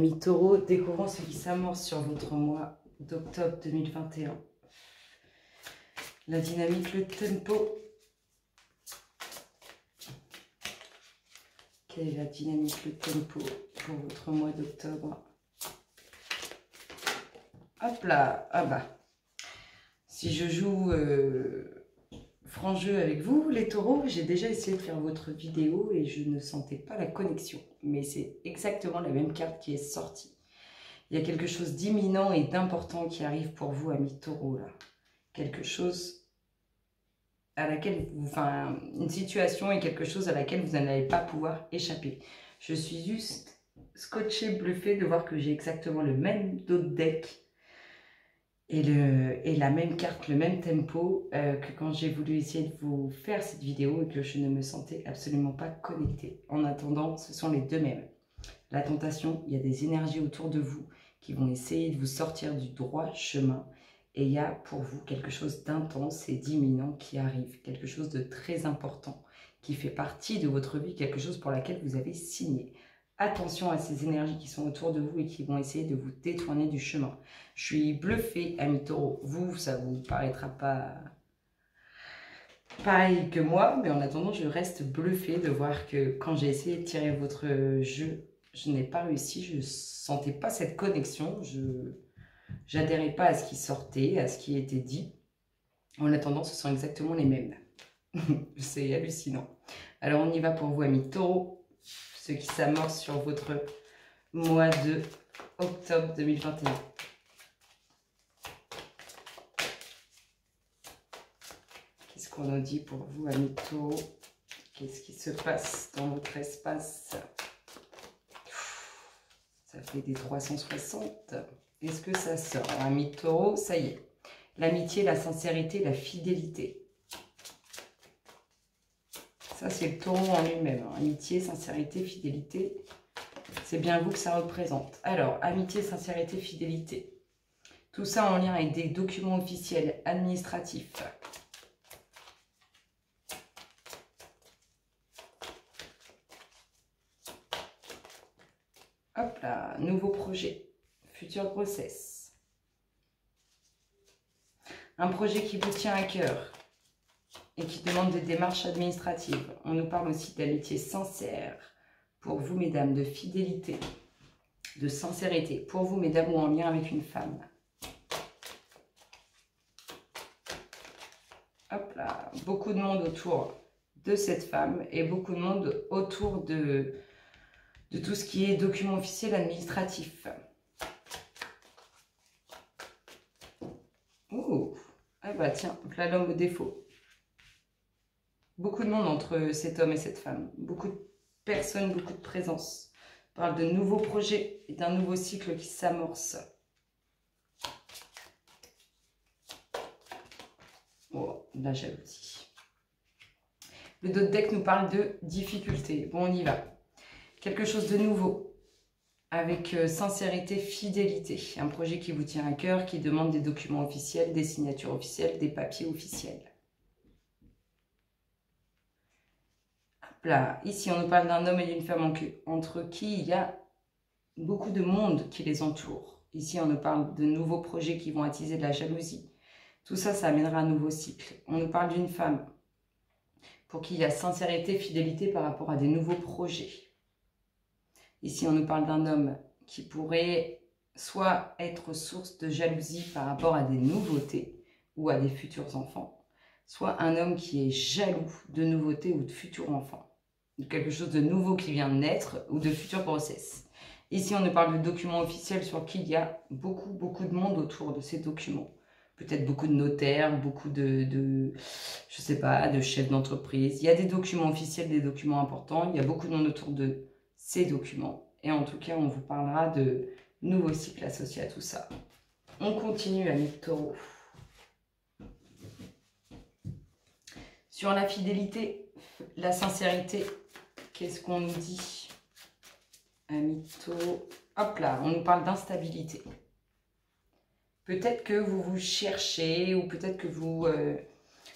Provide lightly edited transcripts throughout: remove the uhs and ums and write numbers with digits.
Amis taureaux, découvrons ce qui s'amorce sur votre mois d'octobre 2021. La dynamique, le tempo. Quelle est la dynamique, le tempo pour votre mois d'octobre? Hop là, ah bah. Si je joue franc jeu avec vous, les taureaux, j'ai déjà essayé de faire votre vidéo et je ne sentais pas la connexion. Mais c'est exactement la même carte qui est sortie. Il y a quelque chose d'imminent et d'important qui arrive pour vous, amis taureaux, là. Quelque chose à laquelle vous, enfin, une situation et quelque chose à laquelle vous n'allez pas pouvoir échapper. Je suis juste scotché, bluffé de voir que j'ai exactement le même dos de deck et la même carte, le même tempo que quand j'ai voulu essayer de vous faire cette vidéo et que je ne me sentais absolument pas connectée. En attendant, ce sont les deux mêmes. La tentation, il y a des énergies autour de vous qui vont essayer de vous sortir du droit chemin. Et il y a pour vous quelque chose d'intense et d'imminent qui arrive, quelque chose de très important, qui fait partie de votre vie, quelque chose pour laquelle vous avez signé. Attention à ces énergies qui sont autour de vous et qui vont essayer de vous détourner du chemin. Je suis bluffée, amis taureaux. Vous, ça ne vous paraîtra pas pareil que moi, mais en attendant, je reste bluffée de voir que quand j'ai essayé de tirer votre jeu, je n'ai pas réussi, je ne sentais pas cette connexion, j'adhérais pas à ce qui sortait, à ce qui était dit. En attendant, ce sont exactement les mêmes. C'est hallucinant. Alors, on y va pour vous, amis taureaux, ce qui s'amorce sur votre mois de octobre 2021. Qu'est-ce qu'on nous dit pour vous, amis taureaux? Qu'est-ce qui se passe dans votre espace? Ça fait des 360. Est-ce que ça sort? Amis taureaux, ça y est. L'amitié, la sincérité, la fidélité. Ça, c'est le taureau en lui-même. Amitié, sincérité, fidélité. C'est bien vous que ça représente. Alors, amitié, sincérité, fidélité. Tout ça en lien avec des documents officiels, administratifs. Hop là, nouveau projet, future grossesse. Un projet qui vous tient à cœur et qui demande des démarches administratives. On nous parle aussi d'amitié sincère pour vous, mesdames, de fidélité, de sincérité. Pour vous, mesdames, ou en lien avec une femme. Hop là, beaucoup de monde autour de cette femme et beaucoup de monde autour de tout ce qui est document officiel administratif. Oh, ah bah tiens, là l'homme au défaut. Beaucoup de monde entre cet homme et cette femme. Beaucoup de personnes, beaucoup de présence. On parle de nouveaux projets et d'un nouveau cycle qui s'amorce. Oh, la jalousie. Le dos de deck nous parle de difficultés. Bon, on y va. Quelque chose de nouveau, avec sincérité, fidélité. Un projet qui vous tient à cœur, qui demande des documents officiels, des signatures officielles, des papiers officiels. Hop là, ici on nous parle d'un homme et d'une femme entre qui il y a beaucoup de monde qui les entoure. Ici on nous parle de nouveaux projets qui vont attiser de la jalousie. Tout ça, ça amènera un nouveau cycle. On nous parle d'une femme pour qui il y a sincérité, fidélité par rapport à des nouveaux projets. Ici, on nous parle d'un homme qui pourrait soit être source de jalousie par rapport à des nouveautés ou à des futurs enfants, soit un homme qui est jaloux de nouveautés ou de futurs enfants, de quelque chose de nouveau qui vient de naître ou de futures grossesses. Ici, on nous parle de documents officiels sur qui il y a beaucoup de monde autour de ces documents. Peut-être beaucoup de notaires, beaucoup je sais pas, de chefs d'entreprise. Il y a des documents officiels, des documents importants. Il y a beaucoup de monde autour de ces documents. Et en tout cas, on vous parlera de nouveaux cycles associés à tout ça. On continue, amis taureaux. Sur la fidélité, la sincérité, qu'est-ce qu'on nous dit, amis taureaux? Hop là, on nous parle d'instabilité. Peut-être que vous vous cherchez ou peut-être que vous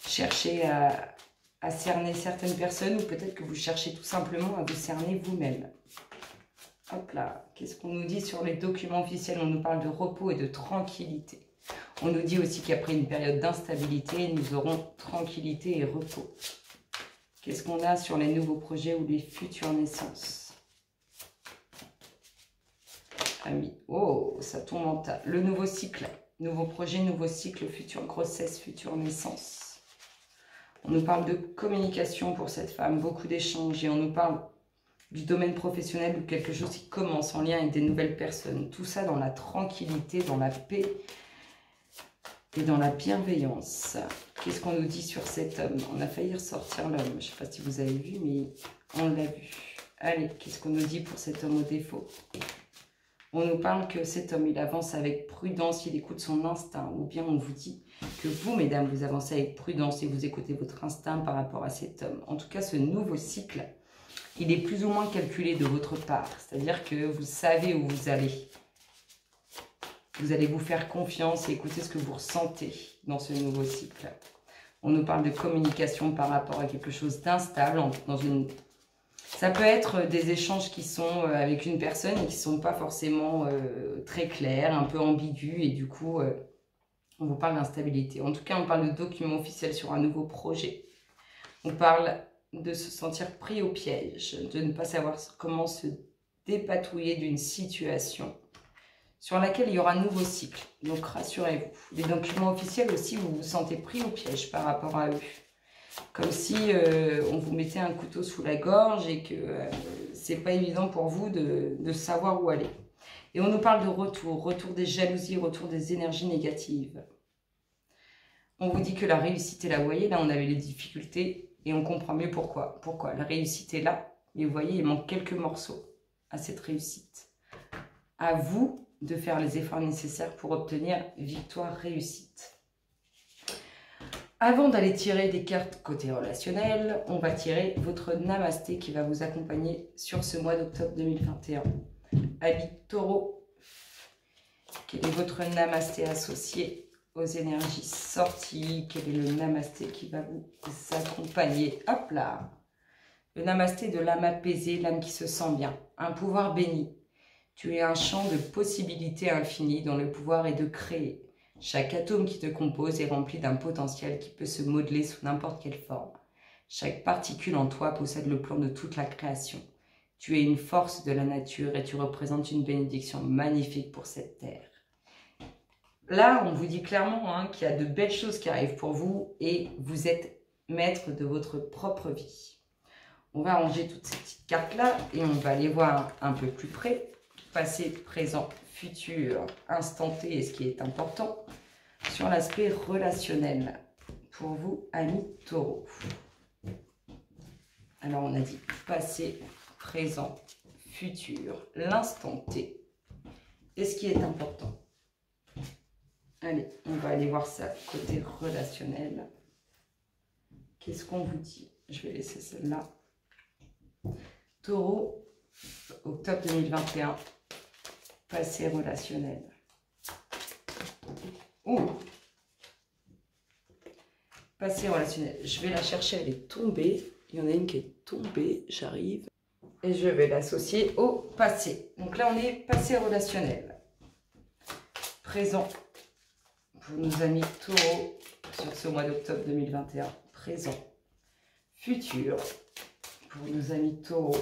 cherchez à cerner certaines personnes ou peut-être que vous cherchez tout simplement à vous cerner vous-même. Hop là, qu'est-ce qu'on nous dit sur les documents officiels? On nous parle de repos et de tranquillité. On nous dit aussi qu'après une période d'instabilité, nous aurons tranquillité et repos. Qu'est-ce qu'on a sur les nouveaux projets ou les futures naissances? Amis, oh, ça tombe en tas. Le nouveau cycle, nouveau projet, nouveau cycle, future grossesse, future naissance. On nous parle de communication pour cette femme, beaucoup d'échanges, et on nous parle du domaine professionnel ou quelque chose qui commence en lien avec des nouvelles personnes. Tout ça dans la tranquillité, dans la paix et dans la bienveillance. Qu'est-ce qu'on nous dit sur cet homme? On a failli ressortir l'homme. Je ne sais pas si vous avez vu, mais on l'a vu. Allez, qu'est-ce qu'on nous dit pour cet homme au défaut? On nous parle que cet homme, il avance avec prudence, il écoute son instinct. Ou bien on vous dit que vous, mesdames, vous avancez avec prudence et vous écoutez votre instinct par rapport à cet homme. En tout cas, ce nouveau cycle, il est plus ou moins calculé de votre part. C'est-à-dire que vous savez où vous allez. Vous allez vous faire confiance et écouter ce que vous ressentez dans ce nouveau cycle. On nous parle de communication par rapport à quelque chose d'instable. Ça peut être des échanges qui sont avec une personne et qui ne sont pas forcément très clairs, un peu ambigus. Et du coup, on vous parle d'instabilité. En tout cas, on parle de documents officiels sur un nouveau projet. On parle de se sentir pris au piège, de ne pas savoir comment se dépatouiller d'une situation sur laquelle il y aura un nouveau cycle. Donc rassurez-vous. Les documents officiels aussi, vous vous sentez pris au piège par rapport à eux. Comme si on vous mettait un couteau sous la gorge et que c'est pas évident pour vous de savoir où aller. Et on nous parle de retour des jalousies, retour des énergies négatives. On vous dit que la réussite est là. Vous voyez, là on avait les difficultés et on comprend mieux pourquoi. Pourquoi? La réussite est là, mais vous voyez, il manque quelques morceaux à cette réussite. À vous de faire les efforts nécessaires pour obtenir victoire, réussite. Avant d'aller tirer des cartes côté relationnel, on va tirer votre namasté qui va vous accompagner sur ce mois d'octobre 2021. Amis Taureau, quel est votre namasté associé aux énergies sorties? Quel est le namasté qui va vous accompagner? Hop là! Le namasté de l'âme apaisée, l'âme qui se sent bien, un pouvoir béni. Tu es un champ de possibilités infinies dont le pouvoir est de créer. Chaque atome qui te compose est rempli d'un potentiel qui peut se modeler sous n'importe quelle forme. Chaque particule en toi possède le plan de toute la création. Tu es une force de la nature et tu représentes une bénédiction magnifique pour cette terre. Là, on vous dit clairement qu'il y a de belles choses qui arrivent pour vous et vous êtes maître de votre propre vie. On va ranger toutes ces petites cartes-là et on va les voir un peu plus près. Passé, présent, futur, instant T et ce qui est important sur l'aspect relationnel pour vous, amis Taureau. Alors, on a dit passé, présent, futur, l'instant T et ce qui est important. Allez, on va aller voir ça côté relationnel. Qu'est-ce qu'on vous dit? Je vais laisser celle-là. Taureau, octobre 2021. Passé relationnel. Oh! Passé relationnel. Je vais la chercher, elle est tombée. Il y en a une qui est tombée, j'arrive. Et je vais l'associer au passé. Donc là, on est passé relationnel. Présent. Pour nos amis Taureau, sur ce mois d'octobre 2021. Présent. Futur. Pour nos amis Taureau.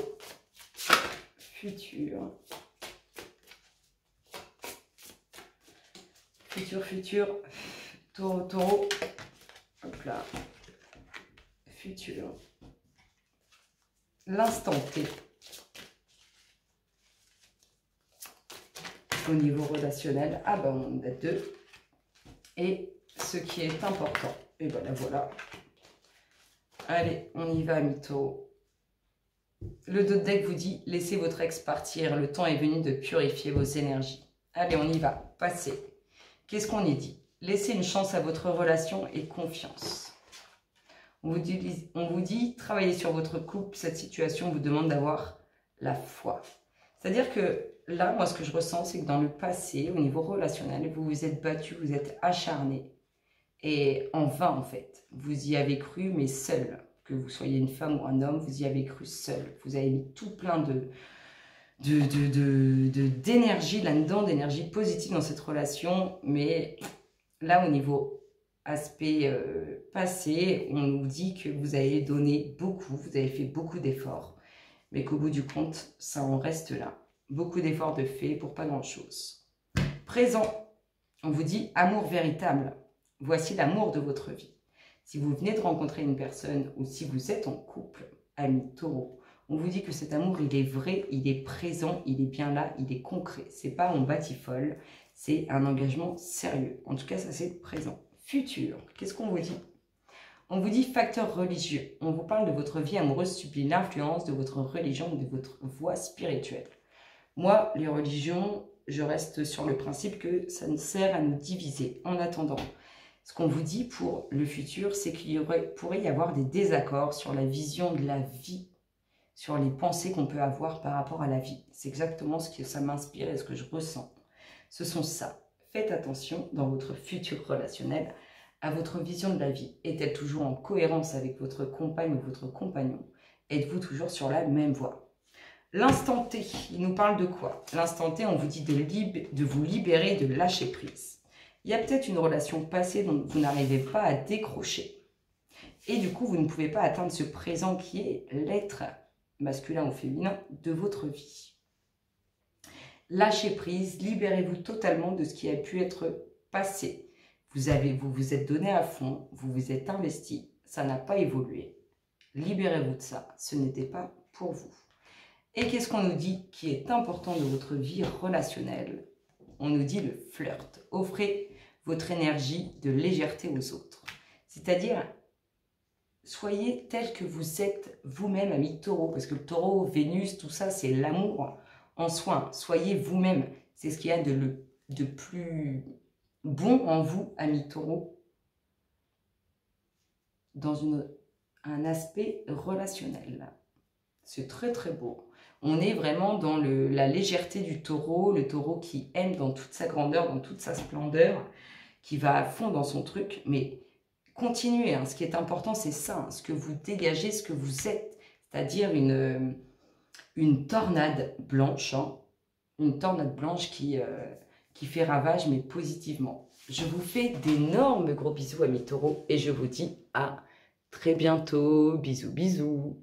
Futur. Futur, Taureau, hop là, futur, l'instant T, au niveau relationnel, ah ben on a deux, et ce qui est important, et ben voilà, allez, on y va, amis Taureau. Le dos de deck vous dit, laissez votre ex partir, le temps est venu de purifier vos énergies. Allez, on y va, passez. Qu'est-ce qu'on y dit? Laissez une chance à votre relation et confiance. On vous dit, travaillez sur votre couple. Cette situation vous demande d'avoir la foi. C'est-à-dire que là, moi, ce que je ressens, c'est que dans le passé, au niveau relationnel, vous vous êtes battu, vous êtes acharné. Et en vain, en fait. Vous y avez cru, mais seul. Que vous soyez une femme ou un homme, vous y avez cru seul. Vous avez mis tout plein d'énergie là-dedans, d'énergie positive dans cette relation. Mais là, au niveau aspect passé, on nous dit que vous avez donné beaucoup, vous avez fait beaucoup d'efforts, mais qu'au bout du compte, ça en reste là. Beaucoup d'efforts de fait pour pas grand-chose. Présent, on vous dit amour véritable. Voici l'amour de votre vie. Si vous venez de rencontrer une personne ou si vous êtes en couple, ami taureau, on vous dit que cet amour, il est vrai, il est présent, il est bien là, il est concret. C'est pas on batifole, c'est un engagement sérieux. En tout cas, ça c'est présent. Futur, qu'est-ce qu'on vous dit? On vous dit facteur religieux. On vous parle de votre vie amoureuse subit l'influence de votre religion ou de votre voie spirituelle. Moi, les religions, je reste sur le principe que ça ne sert à nous diviser. En attendant, ce qu'on vous dit pour le futur, c'est qu'il pourrait y avoir des désaccords sur la vision de la vie, sur les pensées qu'on peut avoir par rapport à la vie. C'est exactement ce que ça m'inspire et ce que je ressens. Ce sont ça. Faites attention dans votre futur relationnel à votre vision de la vie. Est-elle toujours en cohérence avec votre compagne ou votre compagnon? Êtes-vous toujours sur la même voie? L'instant T, il nous parle de quoi? L'instant T, on vous dit de vous libérer, de lâcher prise. Il y a peut-être une relation passée dont vous n'arrivez pas à décrocher. Et du coup, vous ne pouvez pas atteindre ce présent qui est l'être masculin ou féminin de votre vie. Lâchez prise, libérez-vous totalement de ce qui a pu être passé. Vous vous êtes donné à fond, vous vous êtes investi, ça n'a pas évolué. Libérez-vous de ça, ce n'était pas pour vous. Et qu'est-ce qu'on nous dit qui est important de votre vie relationnelle? On nous dit le flirt. Offrez votre énergie de légèreté aux autres. C'est-à-dire, soyez tel que vous êtes vous-même, ami taureau. Parce que le taureau, Vénus, tout ça, c'est l'amour en soi. Soyez vous-même. C'est ce qu'il y a de plus bon en vous, ami taureau, dans un aspect relationnel. C'est très très beau. On est vraiment dans la légèreté du taureau, le taureau qui aime dans toute sa grandeur, dans toute sa splendeur, qui va à fond dans son truc, mais continuez, hein. Ce qui est important, c'est ça, hein, ce que vous dégagez, ce que vous êtes, c'est-à-dire une tornade blanche, hein, une tornade blanche qui fait ravage, mais positivement. Je vous fais d'énormes gros bisous, amis taureaux, et je vous dis à très bientôt. Bisous, bisous.